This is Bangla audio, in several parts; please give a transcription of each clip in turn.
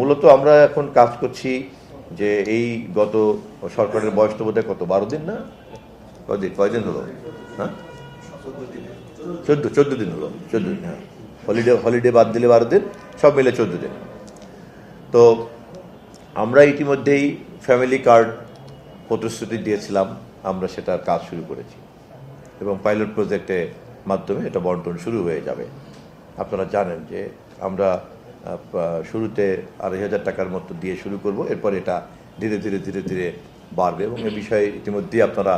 মূলত আমরা এখন কাজ করছি যে এই গত সরকারের বয়স তো বোধহয় কত 12 দিন না কয়দিন হলো, হ্যাঁ 14 দিন হলো, 14 দিন, হ্যাঁ হলিডে বাদ দিলে 12 দিন, সব মিলে 14 দিন। তো আমরা ইতিমধ্যেই ফ্যামিলি কার্ড প্রতিশ্রুতি দিয়েছিলাম, আমরা সেটার কাজ শুরু করেছি এবং পাইলট প্রজেক্টের মাধ্যমে এটা বন্টন শুরু হয়ে যাবে। আপনারা জানেন যে আমরা শুরুতে 2,500 টাকার মতো দিয়ে শুরু করব, এরপর এটা ধীরে ধীরে বাড়বে এবং এ বিষয়ে ইতিমধ্যেই আপনারা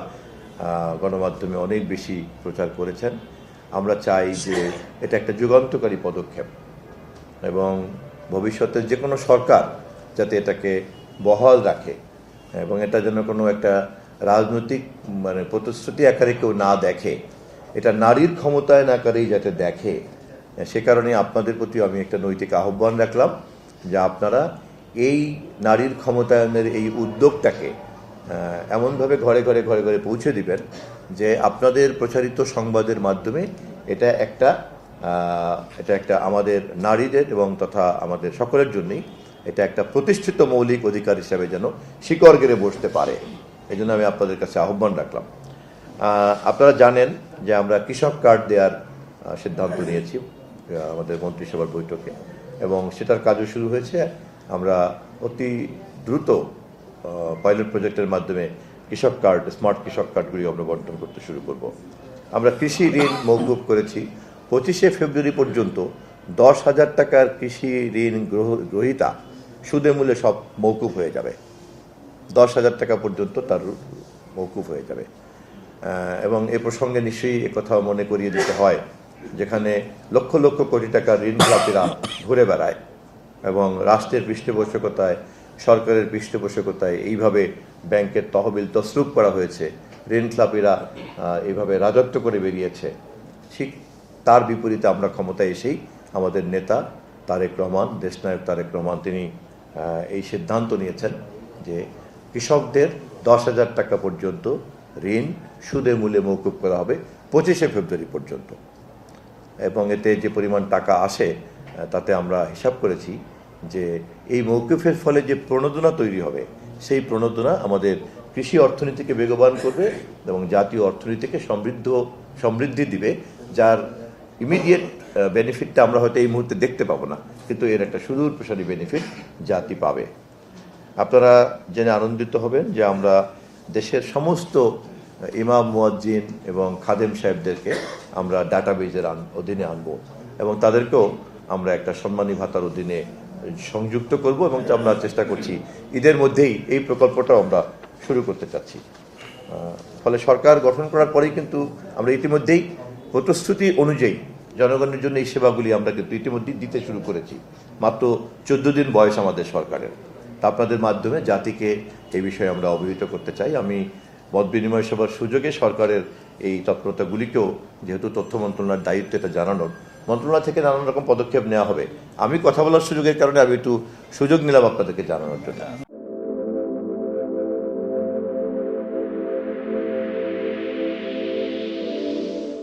গণমাধ্যমে অনেক বেশি প্রচার করেছেন। আমরা চাই যে এটা একটা যুগান্তকারী পদক্ষেপ এবং ভবিষ্যতে যে কোনো সরকার যাতে এটাকে বহাল রাখে এবং এটা যেন কোনো একটা রাজনৈতিক প্রতিশ্রুতি আকারে কেউ না দেখে, এটা নারীর ক্ষমতায়ন আকারেই যাতে দেখে, সে কারণে আপনাদের প্রতি আমি একটা নৈতিক আহ্বান রাখলাম যে আপনারা এই নারীর ক্ষমতায়নের এই উদ্যোগটাকে এমনভাবে ঘরে ঘরে পৌঁছে দিবেন যে আপনাদের প্রচারিত সংবাদের মাধ্যমে এটা একটা আমাদের নারীদের এবং তথা আমাদের সকলের জন্যই এটা একটা প্রতিষ্ঠিত মৌলিক অধিকার হিসাবে যেন শিকড় গেড়ে বসতে পারে। এই জন্য আমি আপনাদের কাছে আহ্বান রাখলাম। আপনারা জানেন যে আমরা কৃষক কার্ড দেওয়ার সিদ্ধান্ত নিয়েছি আমাদের মন্ত্রিসভার বৈঠকে এবং সেটার কাজও শুরু হয়েছে। আমরা অতি দ্রুত পাইলট প্রজেক্টের মাধ্যমে কৃষক কার্ড, স্মার্ট কৃষক কার্ডগুলি আমরা বন্টন করতে শুরু করব। আমরা কৃষি ঋণ মওকুফ করেছি 25শে ফেব্রুয়ারি পর্যন্ত। 10,000 টাকার কৃষি ঋণ গ্রহীতা সুদে মূল্যে সব মওকুফ হয়ে যাবে, 10,000 টাকা পর্যন্ত তার মওকুফ হয়ে যাবে। এবং এ প্রসঙ্গে নিশ্চয়ই একথাও মনে করিয়ে দিতে হয়, যেখানে লক্ষ লক্ষ কোটি টাকার ঋণ খেলাপিরা ঘুরে বেড়ায় এবং রাষ্ট্রের পৃষ্ঠপোষকতায়, সরকারের পৃষ্ঠপোষকতায় এইভাবে ব্যাংকের তহবিল তছরূপ করা হয়েছে, ঋণ খেলাপিরা এইভাবে রাজত্ব করে বেরিয়েছে। ঠিক তার বিপরীতে আমরা ক্ষমতায় এসেই আমাদের নেতা তারেক রহমান, দেশনায়ক তারেক রহমান, তিনি এই সিদ্ধান্ত নিয়েছেন যে কৃষকদের 10,000 টাকা পর্যন্ত ঋণ সুদে মূল্যে মওকুফ করা হবে 25শে ফেব্রুয়ারি পর্যন্ত। এবং এতে যে পরিমাণ টাকা আসে তাতে আমরা হিসাব করেছি যে এই মওকুফের ফলে যে প্রণোদনা তৈরি হবে, সেই প্রণোদনা আমাদের কৃষি অর্থনীতিকে বেগবান করবে এবং জাতীয় অর্থনীতিকে সমৃদ্ধি দিবে, যার ইমিডিয়েট বেনিফিটটা আমরা হয়তো এই মুহূর্তে দেখতে পাবো না, কিন্তু এর একটা সুদূর প্রসারী বেনিফিট জাতি পাবে। আপনারা জেনে আনন্দিত হবেন যে আমরা দেশের সমস্ত ইমাম, মুয়াজ্জিন এবং খাদেম সাহেবদেরকে আমরা ডাটাবেজের অধীনে আনবো এবং তাদেরকেও আমরা একটা সম্মানী ভাতার অধীনে সংযুক্ত করব এবং আমরা চেষ্টা করছি ঈদের মধ্যেই এই প্রকল্পটাও আমরা শুরু করতে চাচ্ছি। ফলে সরকার গঠন করার পরেই কিন্তু আমরা ইতিমধ্যেই প্রতিশ্রুতি অনুযায়ী জনগণের জন্য এই সেবাগুলি আমরা কিন্তু ইতিমধ্যেই দিতে শুরু করেছি। মাত্র 14 দিন বয়স আমাদের সরকারের। তা আপনাদের মাধ্যমে জাতিকে এই বিষয়ে আমরা অবহিত করতে চাই। আমি মত বিনিময় সভার সুযোগে সরকারের এই তৎপরতাগুলিকেও, যেহেতু তথ্য মন্ত্রণালয়ের দায়িত্ব এটা জানানোর, মন্ত্রণালয় থেকে নানান রকম পদক্ষেপ নেওয়া হবে। আমি কথা বলার সুযোগের কারণে আমি একটু সুযোগ নিলাম আপনাদেরকে জানানোর জন্য।